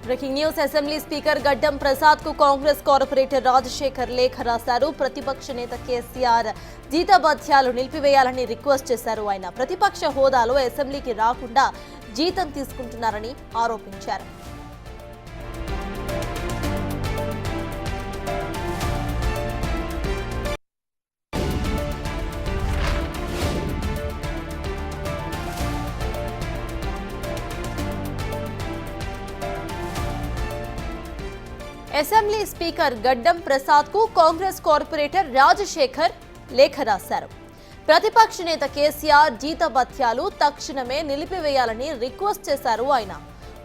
Breaking news assembly speaker గడ్డం ప్రసాద్ కు Congress corporator Rajasekhar లేఖ రాశారు. ప్రతిపక్ష నేత కేసీఆర్ జీతభత్యాలు నిలిపివేయాలని రిక్వెస్ట్ చేశారు. ఆయన ప్రతిపక్ష హోదాలో అసెంబ్లీకి రాకుండా జీతం తీసుకుంటున్నారని ఆరోపించారు. అసెంబ్లీ స్పీకర్ గడ్డం ప్రసాద్ కు కాంగ్రెస్ కార్పొరేటర్ రాజశేఖర్ లేఖ రాశారు. ప్రతిపక్ష నేత కేసీఆర్ జీతభత్యాలు తక్షణమే నిలిపివేయాలని రిక్వెస్ట్ చేశారు. ఆయన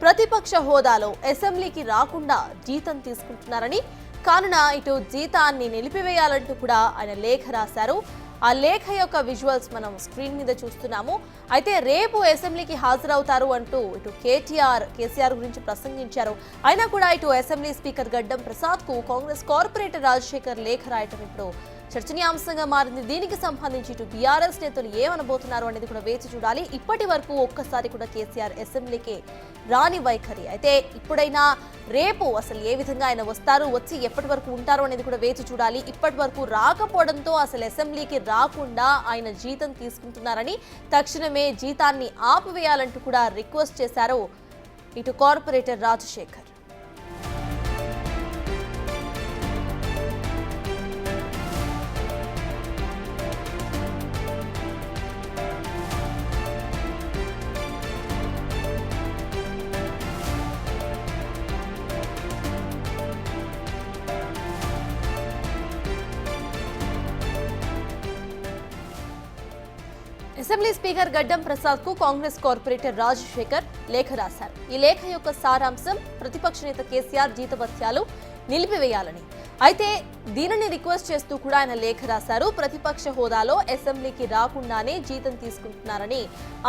ప్రతిపక్ష హోదాలో అసెంబ్లీకి రాకుండా జీతం తీసుకుంటున్నారని, కావున ఇటు జీతాన్ని నిలిపివేయాలంటూ కూడా ఆయన లేఖ రాశారు. ఆ లేఖ యొక్క విజువల్స్ మనం స్క్రీన్ మీద చూస్తున్నాము. అయితే రేపు అసెంబ్లీకి హాజరవుతారు అంటూ ఇటు కేసీఆర్ గురించి ప్రసంగించారు. అయినా కూడా ఇటు అసెంబ్లీ స్పీకర్ గడ్డం ప్రసాద్ కు కాంగ్రెస్ కార్పొరేటర్ రాజశేఖర్ లేఖ రాయటం ఇప్పుడు చర్చనీయాంశంగా మారింది. దీనికి సంబంధించి ఇటు బీఆర్ఎస్ నేతలు ఏమనబోతున్నారు అనేది కూడా వేచి చూడాలి. ఇప్పటి వరకు ఒక్కసారి కూడా కేసీఆర్ అసెంబ్లీకి రాని వైఖరి. అయితే ఇప్పుడైనా రేపు అసలు ఏ విధంగా ఆయన వస్తారు, వచ్చి ఎప్పటి వరకు ఉంటారు అనేది కూడా వేచి చూడాలి. ఇప్పటి వరకు రాకపోవడంతో అసలు అసెంబ్లీకి రాకుండా ఆయన జీతం తీసుకుంటున్నారని, తక్షణమే జీతాన్ని ఆపివేయాలంటూ కూడా రిక్వెస్ట్ చేశారు ఇటు కార్పొరేటర్ రాజశేఖర్. అసెంబ్లీ స్పీకర్ గడ్డం ప్రసాద్ కు కాంగ్రెస్ కార్పొరేటర్ రాజశేఖర్ లేఖ రాశారు. ఈ లేఖ యొక్క సారాంశం ప్రతిపక్ష నేత కేసీఆర్ జీతభత్యాలు నిలిపివేయాలని. అయితే దీనిని రిక్వెస్ట్ చేస్తూ కూడా ఆయన లేఖ రాశారు. ప్రతిపక్ష హోదాలో అసెంబ్లీకి రాకుండానే జీతం తీసుకుంటున్నారని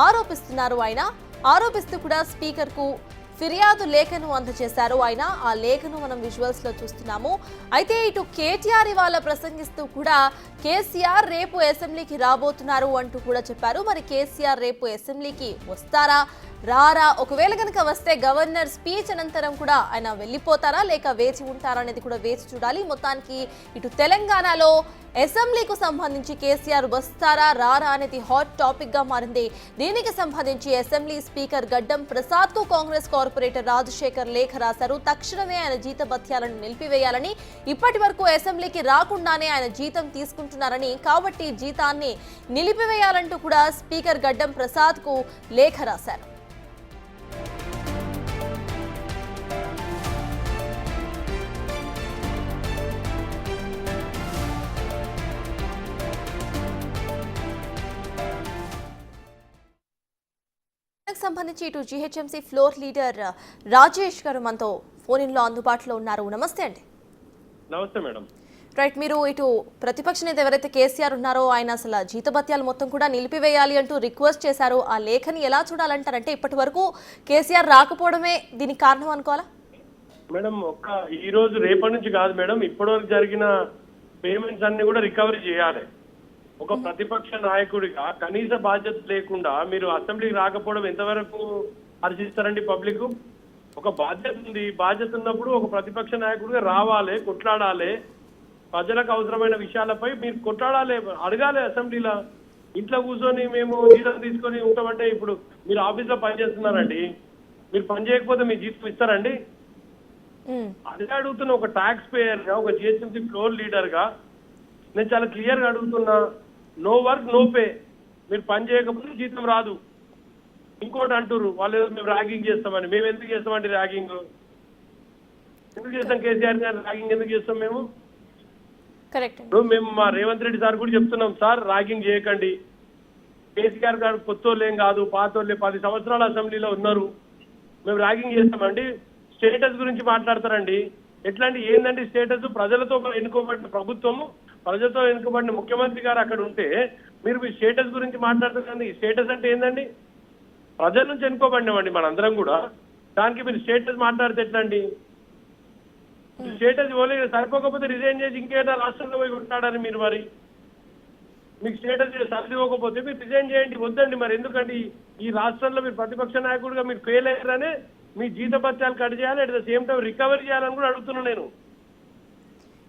ఆరోపిస్తున్నారు. ఆయన ఆరోపిస్తూ కూడా స్పీకర్ కు ఫిర్యాదు లేఖను అందజేశారు. ఆయన ఆ లేఖను మనం విజువల్స్ లో చూస్తున్నాము. అయితే ఇటు కేటీఆర్ ఇవాళ ప్రసంగిస్తూ కూడా కేసీఆర్ రేపు అసెంబ్లీకి రాబోతున్నారు అంటూ కూడా చెప్పారు. మరి కేసీఆర్ రేపు అసెంబ్లీకి వస్తారా, రారా? ఒకవేళ కనుక వస్తే గవర్నర్ స్పీచ్ అనంతరం కూడా ఆయన వెళ్ళిపోతారా, లేక వేచి ఉంటారా అనేది కూడా వేచి చూడాలి. మొత్తానికి ఇటు తెలంగాణలో అసెంబ్లీకు సంబంధించి కేసీఆర్ వస్తారా, రారా అనేది హాట్ టాపిక్ గా మారింది. దీనికి సంబంధించి అసెంబ్లీ స్పీకర్ గడ్డం ప్రసాద్ కు కాంగ్రెస్ కార్పొరేటర్ రాజశేఖర్ లేఖ రాశారు. తక్షణమే ఆయన జీతభత్యాలను నిలిపివేయాలని, ఇప్పటి వరకు అసెంబ్లీకి రాకుండానే ఆయన జీతం తీసుకుంటున్నారని, కాబట్టి జీతాన్ని నిలిపివేయాలంటూ కూడా స్పీకర్ గడ్డం ప్రసాద్ కు లేఖ రాశారు. సంబంధించి ఇటు జీహెచ్ఎంసీ ఫ్లోర్ లీడర్ రాజేష్ గారు మనతో ఫోన్ ఇన్ లో అందుబాటులో ఉన్నారు. నమస్తే అండి. నమస్తే మేడం. రైట్, మీరు ఇటు ప్రతిపక్ష నేత ఎవరైతే కేసీఆర్ ఉన్నారో ఆయన అసలు జీతభత్యాలు మొత్తం కూడా నిలిపివేయాలి అంటూ రిక్వెస్ట్ చేశారు. ఆ లేఖని ఎలా చూడాలంటారంటే, ఇప్పటి వరకు కేసీఆర్ రాకపోవడమే దీనికి కారణం అనుకోవాలా మేడం? ఈ రోజు రేపటి నుంచి కాదు మేడం, ఇప్పటివరకు జరిగిన పేమెంట్స్ అన్ని కూడా రికవరీ చేయాలి. ఒక ప్రతిపక్ష నాయకుడిగా కనీస బాధ్యత లేకుండా మీరు అసెంబ్లీకి రాకపోవడం ఎంతవరకు హర్షిస్తారండి పబ్లిక్? ఒక బాధ్యత ఉంది. బాధ్యత ఉన్నప్పుడు ఒక ప్రతిపక్ష నాయకుడిగా రావాలి, కొట్లాడాలి, ప్రజలకు అవసరమైన విషయాలపై మీరు కొట్లాడాలి, అడగాలి అసెంబ్లీలో. ఇంట్లో కూర్చొని మేము జీతం తీసుకొని ఉంటామంటే, ఇప్పుడు మీరు ఆఫీస్లో పనిచేస్తున్నారండి, మీరు పని చేయకపోతే మీ జీతం ఇస్తారండి? అదే అడుగుతున్న ఒక ట్యాక్స్ పేయర్ గా, ఒక జిహెచ్ఎంసీ ఫ్లోర్ లీడర్ గా నేను చాలా క్లియర్ గా అడుగుతున్నా. No work no pay. మీరు పని చేయకపోతే జీతం రాదు. ఇంకోటి అంటారు వాళ్ళు, మేము ర్యాగింగ్ చేస్తామని. మేము ఎందుకు చేస్తామండి ర్యాగింగ్? ఎందుకు చేస్తాం? కేసీఆర్ గారు ర్యాగింగ్ ఎందుకు చేస్తాం మేము? మేము మా రేవంత్ రెడ్డి సార్ కూడా చెప్తున్నాం, సార్ ర్యాగింగ్ చేయకండి. కేసీఆర్ గారు కొత్తోళ్ళేం కాదు, పాతోళ్ళే, 10 సంవత్సరాల అసెంబ్లీలో ఉన్నారు. మేము ర్యాగింగ్ చేస్తామండి. స్టేటస్ గురించి మాట్లాడతారండి. ఎట్లాంటి ఏందండి స్టేటస్? ప్రజలతో ఎన్నుకోబడిన ప్రభుత్వము, ప్రజలతో ఎన్నుకోబడిన ముఖ్యమంత్రి గారు అక్కడ ఉంటే మీరు మీ స్టేటస్ గురించి మాట్లాడుతున్నారండి. స్టేటస్ అంటే ఏందండి? ప్రజల నుంచి ఎన్నుకోబడినామండి మనందరం కూడా. దానికి మీరు స్టేటస్ మాట్లాడితే ఎట్లండి? స్టేటస్ సరిపోకపోతే రిజైన్ చేసి ఇంకేదో రాష్ట్రంలో పోయి కొట్టాడని మీరు మరి మీకు స్టేటస్ సరిపోకపోతే మీరు రిజైన్ చేయండి. వద్దండి మరి. ఎందుకండి ఈ రాష్ట్రంలో మీరు ప్రతిపక్ష నాయకుడిగా మీరు ఫెయిల్ అయ్యారనే మీ జీతభత్యాలు కట్ చేయాలి, at the same time recovery చేయాలని కూడా అడుగుతున్నాను నేను.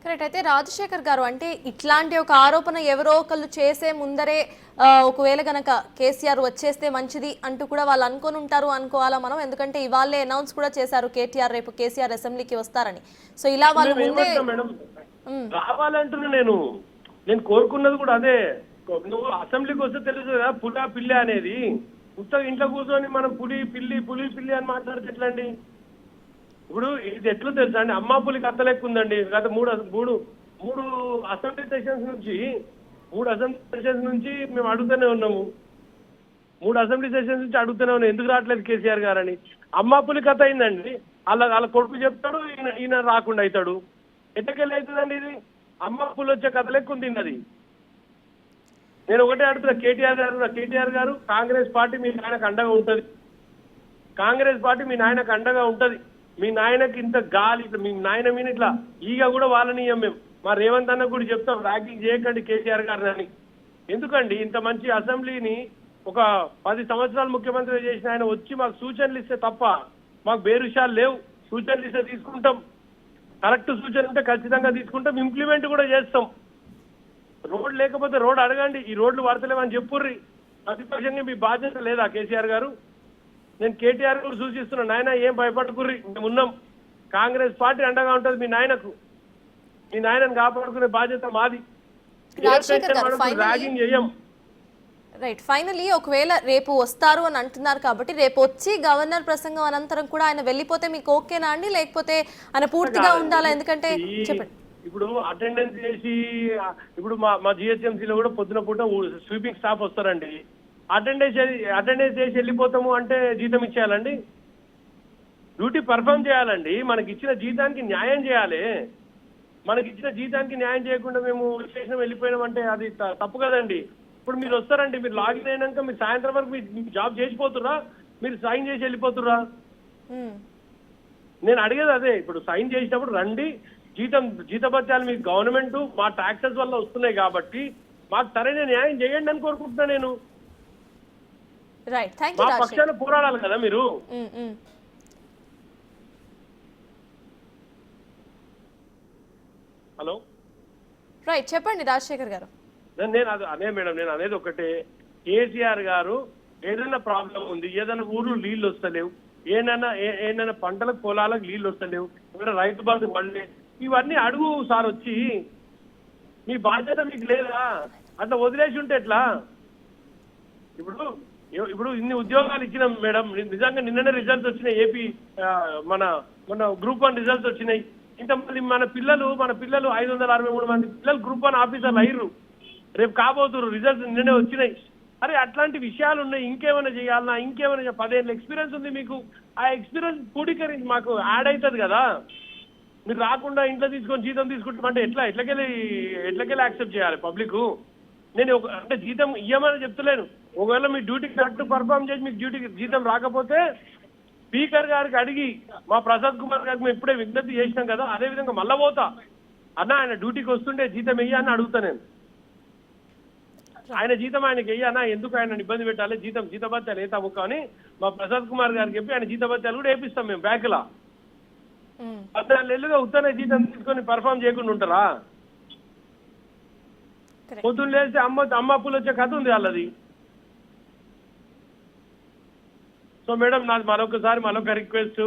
కరెక్ట్. అయితే రాజశేఖర్ గారు, అంటే ఇట్లాంటి ఒక ఆరోపణ ఎవరో ఒకళ్ళు చేసే ముందరే ఒకవేళ గనక కేసీఆర్ వచ్చేస్తే మంచిది అంటూ కూడా వాళ్ళు అనుకొని ఉంటారు అనుకోవాలా మనం? ఎందుకంటే ఇవాళే అనౌన్స్ కూడా చేశారు కేటీఆర్ రేపు కేసీఆర్ అసెంబ్లీకి వస్తారని. సో ఇలా వాళ్ళు ముందే మేడం రావాలంటున్నా నేను కోరుకున్నది కూడా అదే. నువ్వు అసెంబ్లీకి వస్తే తెలుసు కదా పులా పిల్లి అనేది. ఉత్తగా ఇంట్లో కూర్చొని మనం పులి పిల్లి అని మాట్లాడితే ఎట్లా అండి? ఇప్పుడు ఇది ఎట్లా తెలుసా అండి, అమ్మా పులికి అత్తలెక్క ఉందండి. గత మూడు అసెంబ్లీ సెషన్స్ నుంచి మేము అడుగుతూనే ఉన్నాము. 3 అసెంబ్లీ సెషన్స్ నుంచి అడుగుతూనే ఉన్నాం ఎందుకు రావట్లేదు కేసీఆర్ గారని. అమ్మా పులి కథ అయిందండి. వాళ్ళ కొడుకు చెప్తాడు, ఈయన రాకుండా అవుతాడు. ఎట్టకెళ్ళి అవుతుందండి ఇది? అమ్మ పులి వచ్చే కథ లెక్క ఉంది అది. నేను ఒకటే అడుగుతున్నా కేటీఆర్ గారు కాంగ్రెస్ పార్టీ మీ నాయనకు అండగా ఉంటుంది. కాంగ్రెస్ పార్టీ మీ నాయనకు అండగా ఉంటుంది. మీ నాయనకి ఇంత గాలి ఇట్లా మీ నాయన మీద ఇట్లా ఈగ కూడా వాళ్ళనియం మేము. మా రేవంత్ అన్న కూడా చెప్తాం ర్యాగింగ్ చేయకండి కేసీఆర్ గారిని అని. ఎందుకండి ఇంత మంచి అసెంబ్లీని ఒక 10 సంవత్సరాలు ముఖ్యమంత్రి చేసిన ఆయన వచ్చి మాకు సూచనలు ఇస్తే తప్ప మాకు బేరుషాలు లేవు. సూచనలు ఇస్తే తీసుకుంటాం, కరెక్ట్ సూచనలు ఉంటే ఖచ్చితంగా తీసుకుంటాం, ఇంప్లిమెంట్ కూడా చేస్తాం. రోడ్ లేకపోతే రోడ్ అడగండి, ఈ రోడ్లు వాడతలేమని చెప్పుర్రి. ప్రతిపక్షంగా మీ బాధ్యత లేదా కేసీఆర్ గారు? నేను కేటీఆర్ కూడా సూచిస్తున్నాను, నాయన ఏం భయపడుకుర్రి, మేము ఉన్నాం. కాంగ్రెస్ పార్టీ అండగా ఉంటుంది మీ నాయనకు. మీ నాయనను కాపాడుకునే బాధ్యత మాది. ర్యాగింగ్ చేయం. రైట్. ఫైనలీ ఒకవేళ రేపు వస్తారు అని అంటున్నారు కాబట్టి రేపు వచ్చి గవర్నర్ ప్రసంగం అనంతరం కూడా ఆయన వెళ్ళిపోతే మీకు ఓకేనా అండి, లేకపోతే ఆయన పూర్తిగా ఉండాలా? ఎందుకంటే చెప్పండి. ఇప్పుడు అటెండెన్స్ చేసి ఇప్పుడు మా జిహెచ్ఎంసీలో కూడా పొద్దున పూట స్వీపింగ్ స్టాఫ్ వస్తారండి. అటెండెన్స్ చేసి వెళ్ళిపోతాము అంటే జీతం ఇచ్చేయాలండి? డ్యూటీ పర్ఫామ్ చేయాలండి. మనకి ఇచ్చిన జీతానికి న్యాయం చేయాలి. మనకి ఇచ్చిన జీతానికి న్యాయం చేయకుండా మేము స్టేషన్ వెళ్ళిపోయినాం అంటే అది తప్పు కదండి. ఇప్పుడు మీరు వస్తారండి, మీరు లాగిన్ అయినాక మీరు సాయంత్రం వరకు మీరు జాబ్ చేసిపోతుర్రా, మీరు సైన్ చేసి వెళ్ళిపోతుర్రా? నేను అడిగేది అదే. ఇప్పుడు సైన్ చేసినప్పుడు రండి, జీతభత్యాలు మీకు గవర్నమెంట్ మా ట్యాక్సెస్ వల్ల వస్తున్నాయి కాబట్టి మాకు సరైన న్యాయం చేయండి అని కోరుకుంటున్నా నేను. మా పక్షాన పోరాడాలి కదా మీరు. హలో రైట్, చెప్పండి రాజశేఖర్ గారు. నేను అనేది ఒకటే, కేసీఆర్ గారు ఏదైనా ప్రాబ్లం ఉంది, ఏదైనా ఊర్లు నీళ్లు వస్తలేవు, ఏదైనా పంటలకు పొలాలకు నీళ్లు వస్తలేవు, ఏమైనా రైతు బంధు పడలే, ఇవన్నీ అడుగు సార్ వచ్చి. మీ బాధ్యత మీకు లేదా? అట్లా వదిలేసి ఉంటే ఎట్లా? ఇప్పుడు ఇన్ని ఉద్యోగాలు ఇచ్చినాం మేడం. నిజంగా నిన్ననే రిజల్ట్స్ వచ్చినాయి. ఏపీ మన గ్రూప్ 1 రిజల్ట్స్ వచ్చినాయి. ఇంతమంది మన పిల్లలు 563 మంది పిల్లలు గ్రూప్ 1 ఆఫీసర్లు అయ్యారు. రేపు కాబోతున్నారు. రిజల్ట్స్ నిన్ననే వచ్చినాయి. అరే అట్లాంటి విషయాలు ఉన్నాయి. ఇంకేమైనా చేయాలన్నా, ఇంకేమైనా 10 ఏళ్ళ ఎక్స్పీరియన్స్ ఉంది మీకు. ఆ ఎక్స్పీరియన్స్ పూడికరించి మాకు యాడ్ అవుతుంది కదా. మీరు రాకుండా ఇంట్లో తీసుకొని జీతం తీసుకుంటామంటే ఎట్లకెళ్ళి యాక్సెప్ట్ చేయాలి పబ్లిక్? నేను అంటే జీతం ఇయ్యమని చెప్తలేను. ఒకవేళ మీ డ్యూటీ కరెక్ట్ పర్ఫామ్ చేసి మీకు జీతం రాకపోతే స్పీకర్ గారికి అడిగి, మా ప్రసాద్ కుమార్ గారికి మేము ఇప్పుడే విజ్ఞప్తి చేసినాం కదా, అదే విధంగా మళ్ళా పోతా అన్న, ఆయన డ్యూటీకి వస్తుంటే జీతం వెయ్యి అని అడుగుతా నేను. ఆయన జీతం ఆయనకి వెయ్యనా, ఎందుకు ఆయన ఇబ్బంది పెట్టాలి, జీతభత్యాలు ఏ తవ్వుక అని మా ప్రసాద్ కుమార్ గారికి చెప్పి ఆయన జీతభత్యాలు కూడా వేపిస్తాం మేము బ్యాంకులా. 14 ఏళ్ళుగా ఉత్తనే జీతం తీసుకొని పర్ఫామ్ చేయకుండా ఉంటారా? పొద్దున్న లేస్తే అమ్మ అప్పులు వచ్చే కథ ఉంది వాళ్ళది. సో మేడం, నాది మరొక రిక్వెస్ట్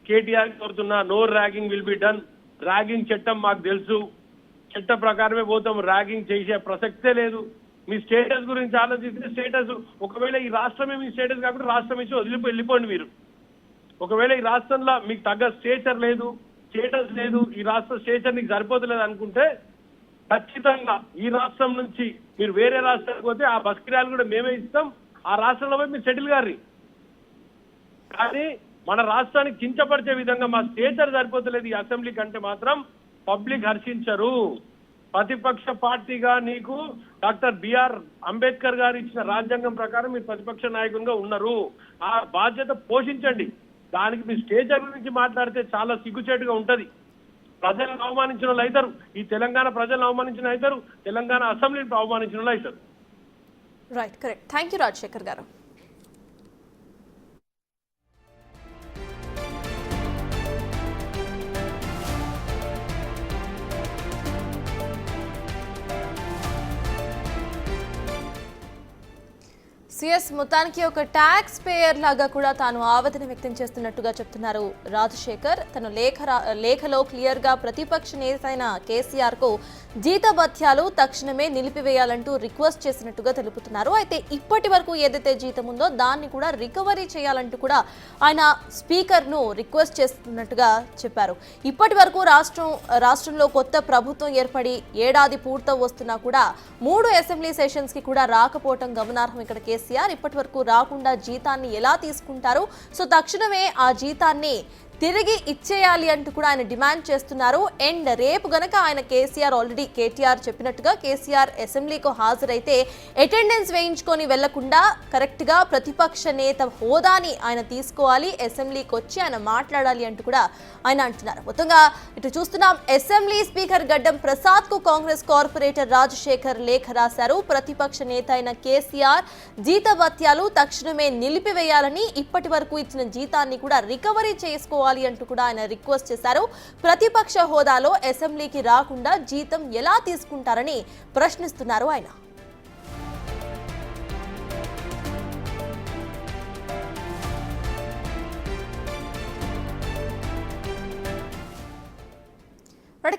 కేటీఆర్ కోరుతున్నా, no ragging will be done. Ragging చట్టం మాకు తెలుసు, చట్ట ప్రకారమే పోతాం. ర్యాగింగ్ చేసే ప్రసక్తే లేదు. మీ స్టేటస్ గురించి ఆలోచిస్తే స్టేటస్, ఒకవేళ ఈ రాష్ట్రమే మీ స్టేటస్ కాకుండా రాష్ట్రం ఇచ్చి వెళ్ళిపోండి మీరు. ఒకవేళ ఈ రాష్ట్రంలో మీకు తగ్గ స్టేటస్ లేదు, ఈ రాష్ట్ర స్టేచర్ నీకు సరిపోతలేదు అనుకుంటే ఖచ్చితంగా ఈ రాష్ట్రం నుంచి మీరు వేరే రాష్ట్రానికి పోతే ఆ బస్ కిరాయిలు కూడా మేమే ఇస్తాం. ఆ రాష్ట్రంలో పోయి మీరు సెటిల్ గారి. కానీ మన రాష్ట్రానికి కించపరిచే విధంగా మా స్టేచర్ సరిపోతలేదు ఈ అసెంబ్లీ కంటే మాత్రం పబ్లిక్ హర్షించరు. ప్రతిపక్ష పార్టీగా నీకు డాక్టర్ బిఆర్ అంబేద్కర్ గారు ఇచ్చిన రాజ్యాంగం ప్రకారం మీరు ప్రతిపక్ష నాయకునిగా ఉన్నారు. ఆ బాధ్యత పోషించండి. దానికి మీ స్టేచర్ గురించి మాట్లాడితే చాలా సిగ్గుచేటుగా ఉంటది. ప్రజలను అవమానించిన వాళ్ళు అవుతారు. ఈ తెలంగాణ ప్రజలను అవమానించిన అవుతారు, తెలంగాణ అసెంబ్లీని అవమానించిన వాళ్ళు అవుతారు. Right, correct. Thank you Rajasekhar గారు. సిఎస్ మొత్తానికి ఒక ట్యాక్స్ పేయర్ లాగా కూడా తాను ఆవేదన వ్యక్తం చేస్తున్నట్టుగా చెప్తున్నారు రాజశేఖర్. తను లేఖలో క్లియర్ గా ప్రతిపక్ష నేత అయిన కేసీఆర్ కు జీతభత్యాలు తక్షణమే నిలిపివేయాలంటూ రిక్వెస్ట్ చేసినట్టుగా తెలుపుతున్నారు. అయితే ఇప్పటి వరకు ఏదైతే జీతం ఉందో దాన్ని కూడా రికవరీ చేయాలంటూ కూడా ఆయన స్పీకర్ ను రిక్వెస్ట్ చేస్తున్నట్టుగా చెప్పారు. ఇప్పటి వరకు రాష్ట్రంలో కొత్త ప్రభుత్వం ఏర్పడి ఏడాది పూర్తవు వస్తున్నా కూడా 3 అసెంబ్లీ సెషన్స్ కి కూడా రాకపోవటం గమనార్హం. ఇక్కడ కేసీఆర్ ఇప్పటి వరకు రాకుండా జీతాన్ని ఎలా తీసుకుంటారు? సో తక్షణమే ఆ జీతాన్ని తిరిగి ఇచ్చేయాలి అంటూ కూడా ఆయన డిమాండ్ చేస్తున్నారు. అండ్ రేపు గనక ఆయన కేటీఆర్ చెప్పినట్టుగా కేసీఆర్ అసెంబ్లీకు హాజరైతే అటెండెన్స్ వేయించుకొని వెళ్లకుండా కరెక్ట్ గా ప్రతిపక్ష నేత హోదాని ఆయన తీసుకోవాలి, అసెంబ్లీకి వచ్చి ఆయన మాట్లాడాలి అంటూ కూడా ఆయన అంటున్నారు. మొత్తంగా ఇటు చూస్తున్నాం, అసెంబ్లీ స్పీకర్ గడ్డం ప్రసాద్ కు కాంగ్రెస్ కార్పొరేటర్ రాజశేఖర్ లేఖ రాశారు. ప్రతిపక్ష నేత అయిన కేసీఆర్ జీతభత్యాలు తక్షణమే నిలిపివేయాలని, ఇప్పటి వరకు ఇచ్చిన జీతాన్ని కూడా రికవరీ చేసుకోవాలి అంటూ కూడా ఆయన రిక్వెస్ట్ చేశారు. ప్రతిపక్ష హోదాలో అసెంబ్లీకి రాకుండా జీతం ఎలా తీసుకుంటారని ప్రశ్నిస్తున్నారు ఆయన.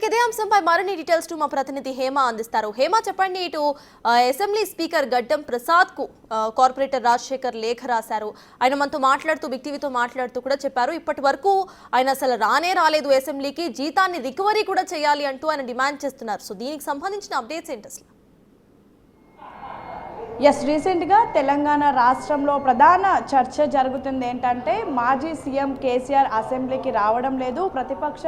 ఇదే అంశంపై మరిన్ని డీటెయిల్స్ మా ప్రతినిధి హేమ అందిస్తారు. హేమ, చెప్పండి, ఇటు అసెంబ్లీ స్పీకర్ గడ్డం ప్రసాద్ కు కార్పొరేటర్ రాజశేఖర్ లేఖ రాశారు. ఆయన మనతో మాట్లాడుతూ బిగ్ టీవీతో మాట్లాడుతూ కూడా చెప్పారు, ఇప్పటి వరకు ఆయన అసలు రాలేదు అసెంబ్లీకి, జీతాన్ని రికవరీ కూడా చేయాలి అంటూ ఆయన డిమాండ్ చేస్తున్నారు. సో దీనికి సంబంధించిన అప్డేట్స్ ఏంటి అసలు? రీసెంట్గా తెలంగాణ రాష్ట్రంలో ప్రధాన చర్చ జరుగుతుంది ఏంటంటే, మాజీ సీఎం కేసీఆర్ అసెంబ్లీకి రావడం లేదు, ప్రతిపక్ష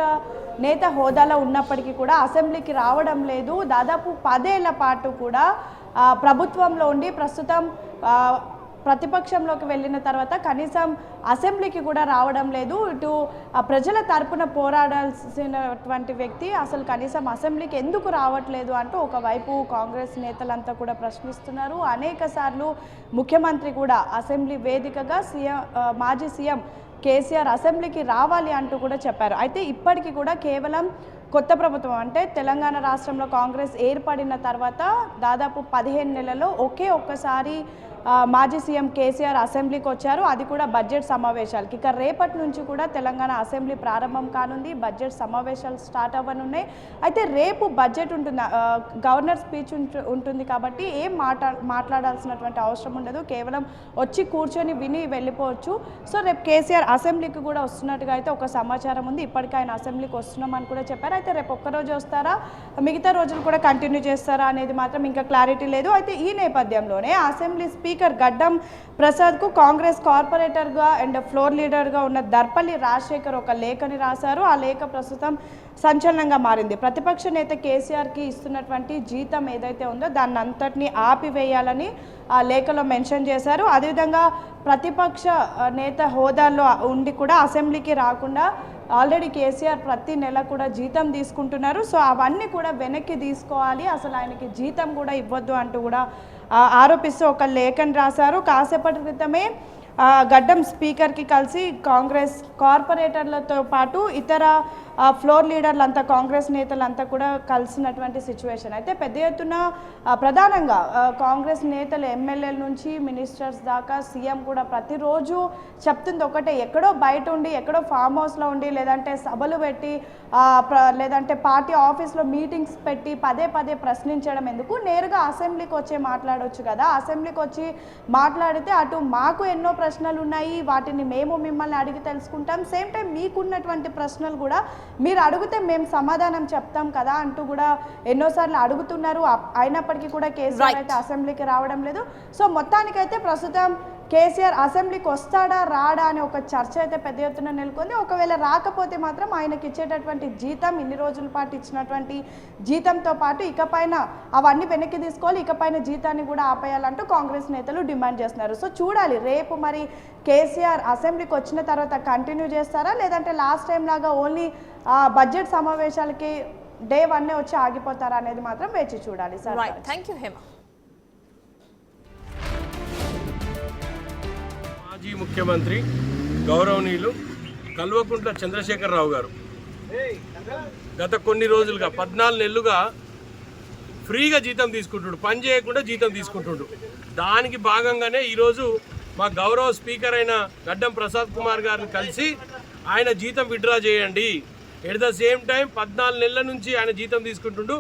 నేత హోదాలో ఉన్నప్పటికీ కూడా అసెంబ్లీకి రావడం లేదు. దాదాపు 10 ఏళ్ల పాటు కూడా ప్రభుత్వంలో ఉండి ప్రస్తుతం ప్రతిపక్షంలోకి వెళ్ళిన తర్వాత కనీసం అసెంబ్లీకి కూడా రావడం లేదు. ఇటు ప్రజల తరపున పోరాడాల్సినటువంటి వ్యక్తి అసలు కనీసం అసెంబ్లీకి ఎందుకు రావట్లేదు అంటూ ఒకవైపు కాంగ్రెస్ నేతలంతా కూడా ప్రశ్నిస్తున్నారు. అనేక సార్లు ముఖ్యమంత్రి కూడా అసెంబ్లీ వేదికగా మాజీ సీఎం కేసీఆర్ అసెంబ్లీకి రావాలి అంటూ కూడా చెప్పారు. అయితే ఇప్పటికీ కూడా కేవలం కొత్త ప్రభుత్వం అంటే తెలంగాణ రాష్ట్రంలో కాంగ్రెస్ ఏర్పడిన తర్వాత దాదాపు 15 నెలల్లో ఒక్కసారి మాజీ సీఎం కేసీఆర్ అసెంబ్లీకి వచ్చారు, అది కూడా బడ్జెట్ సమావేశాలకి. ఇక రేపటి నుంచి కూడా తెలంగాణ అసెంబ్లీ ప్రారంభం కానుంది, బడ్జెట్ సమావేశాలు స్టార్ట్ అవ్వనున్నాయి. అయితే రేపు బడ్జెట్ ఉంటుంది, గవర్నర్ స్పీచ్ ఉంటుంది కాబట్టి ఏం మాట్లాడాల్సినటువంటి అవసరం ఉండదు, కేవలం వచ్చి కూర్చొని విని వెళ్ళిపోవచ్చు. సో రేపు కేసీఆర్ అసెంబ్లీకి కూడా వస్తున్నట్టుగా అయితే ఒక సమాచారం ఉంది. ఇప్పటికీ ఆయన అసెంబ్లీకి వస్తున్నామని కూడా చెప్పారు. అయితే రేపు ఒక్కరోజు వస్తారా, మిగతా రోజులు కూడా కంటిన్యూ చేస్తారా అనేది మాత్రం ఇంకా క్లారిటీ లేదు. అయితే ఈ నేపథ్యంలోనే అసెంబ్లీ స్పీకర్ గడ్డం ప్రసాద్కు కాంగ్రెస్ కార్పొరేటర్గా అండ్ ఫ్లోర్ లీడర్గా ఉన్న దర్పల్లి రాజశేఖర్ ఒక లేఖని రాశారు. ఆ లేఖ ప్రస్తుతం సంచలనంగా మారింది. ప్రతిపక్ష నేత కేసీఆర్కి ఇస్తున్నటువంటి జీతం ఏదైతే ఉందో దాన్ని అంతటినీ ఆపివేయాలని ఆ లేఖలో మెన్షన్ చేశారు. అదేవిధంగా ప్రతిపక్ష నేత హోదాల్లో ఉండి కూడా అసెంబ్లీకి రాకుండా ఆల్రెడీ కేసీఆర్ ప్రతి నెల కూడా జీతం తీసుకుంటున్నారు. సో అవన్నీ కూడా వెనక్కి తీసుకోవాలి, అసలు ఆయనకి జీతం కూడా ఇవ్వద్దు అంటూ కూడా ఆరోపిస్తూ ఒక లేఖను రాశారు. కాసేపటి క్రితమే గడ్డం స్పీకర్కి కలిసి కాంగ్రెస్ కార్పొరేటర్లతో పాటు ఇతర ఫ్లోర్ లీడర్లంతా కాంగ్రెస్ నేతలంతా కూడా కలిసినటువంటి సిచ్యువేషన్. అయితే పెద్ద ఎత్తున ప్రధానంగా కాంగ్రెస్ నేతలు ఎమ్మెల్యేల నుంచి మినిస్టర్స్ దాకా సీఎం కూడా ప్రతిరోజు చెప్తుంది ఒకటే, ఎక్కడో బయట ఉండి ఎక్కడో ఫామ్ హౌస్లో ఉండి లేదంటే సభలు పెట్టి లేదంటే పార్టీ ఆఫీస్లో మీటింగ్స్ పెట్టి పదే ప్రశ్నించడం ఎందుకు, నేరుగా అసెంబ్లీకి వచ్చి మాట్లాడవచ్చు కదా, అసెంబ్లీకి వచ్చి మాట్లాడితే అటు మాకు ఎన్నో ప్రశ్నలు ఉన్నాయి, వాటిని మేము మిమ్మల్ని అడిగి తెలుసుకుంటాం, సేమ్ టైం మీకున్నటువంటి ప్రశ్నలు కూడా మీరు అడిగితే మేము సమాధానం చెప్తాం కదా అంటూ కూడా ఎన్నోసార్లు అడుగుతున్నారు. అయినప్పటికీ కూడా కేసీఆర్ అయితే అసెంబ్లీకి రావడం లేదు. సో మొత్తానికైతే ప్రస్తుతం కేసీఆర్ అసెంబ్లీకి వస్తాడా రాడా అనే ఒక చర్చ అయితే పెద్ద ఎత్తున నెలకొంది. ఒకవేళ రాకపోతే మాత్రం ఆయనకి ఇచ్చేటటువంటి జీతం, ఇన్ని రోజుల పాటు ఇచ్చినటువంటి జీతంతో పాటు ఇకపైన అవన్నీ వెనక్కి తీసుకోవాలి, ఇకపైన జీతాన్ని కూడా ఆపేయాలంటూ కాంగ్రెస్ నేతలు డిమాండ్ చేస్తున్నారు. సో చూడాలి రేపు మరి కేసీఆర్ అసెంబ్లీకి వచ్చిన తర్వాత కంటిన్యూ చేస్తారా, లేదంటే లాస్ట్ టైం లాగా ఓన్లీ బడ్జెట్ సమావేశాలకి డే 1 వచ్చి ఆగిపోతారా అనేది మాత్రం వేచి చూడాలి. Sir thank you Hema. మాజీ ముఖ్యమంత్రి గౌరవనీయులు కల్వకుంట్ల చంద్రశేఖరరావు గారు గత కొన్ని రోజులుగా 14 నెలలుగా ఫ్రీగా జీతం తీసుకుంటుండు, పని చేయకుండా జీతం తీసుకుంటుండు. దానికి భాగంగానే ఈరోజు మా గౌరవ స్పీకర్ అయిన గడ్డం ప్రసాద్ కుమార్ గారిని కలిసి ఆయన జీతం విత్డ్రా చేయండి, ఎట్ ద సేమ్ టైం 14 నెలల నుంచి ఆయన జీతం తీసుకుంటుండు,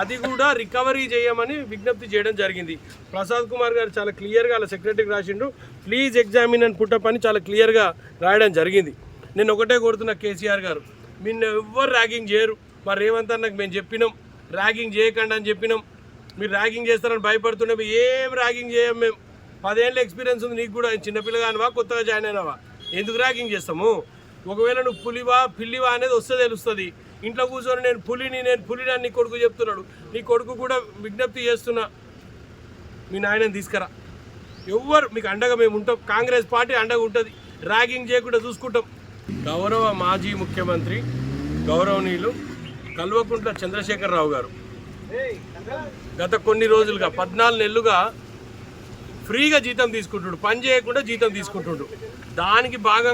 అది కూడా రికవరీ చేయమని విజ్ఞప్తి చేయడం జరిగింది. ప్రసాద్ కుమార్ గారు చాలా క్లియర్గా వాళ్ళ సెక్రటరీకి రాసిండు, ప్లీజ్ ఎగ్జామిన్ అండ్ పుట్టప్ అని చాలా క్లియర్గా రాయడం జరిగింది. నేను ఒకటే కోరుతున్నా కేసీఆర్ గారు, మీరు ఎవ్వరు ర్యాగింగ్ చేయరు. మా రేవంత్ అన్నకు మేము చెప్పినాం ర్యాగింగ్ చేయకండి అని చెప్పినాం, మీరు ర్యాగింగ్ చేస్తారని భయపడుతున్నాం. ఏం ర్యాగింగ్ చేయం మేము, 10 ఏళ్ళ ఎక్స్పీరియన్స్ ఉంది నీకు కూడా, చిన్నపిల్లగానివా కొత్తగా జాయిన్ అయినావా, ఎందుకు ర్యాగింగ్ చేస్తాము? ఒకవేళ నువ్వు పులివా పిల్లివా అనేది వస్తే తెలుస్తుంది. ఇంట్లో కూర్చొని నేను పులిని అని నీ కొడుకు చెప్తున్నాడు. నీ కొడుకు కూడా విజ్ఞప్తి చేస్తున్నా, మీ నాయనని తీసుకురా, ఎవ్వరు మీకు అండగా మేము ఉంటాం, కాంగ్రెస్ పార్టీ అండగా ఉంటుంది, ర్యాగింగ్ చేయకుండా చూసుకుంటాం. గౌరవ మాజీ ముఖ్యమంత్రి గౌరవనీయులు కల్వకుంట్ల చంద్రశేఖరరావు గారు గత కొన్ని రోజులుగా 14 నెలలుగా ఫ్రీగా జీతం తీసుకుంటుండు, పని చేయకుండా జీతం తీసుకుంటుండు. దానికి భాగంగా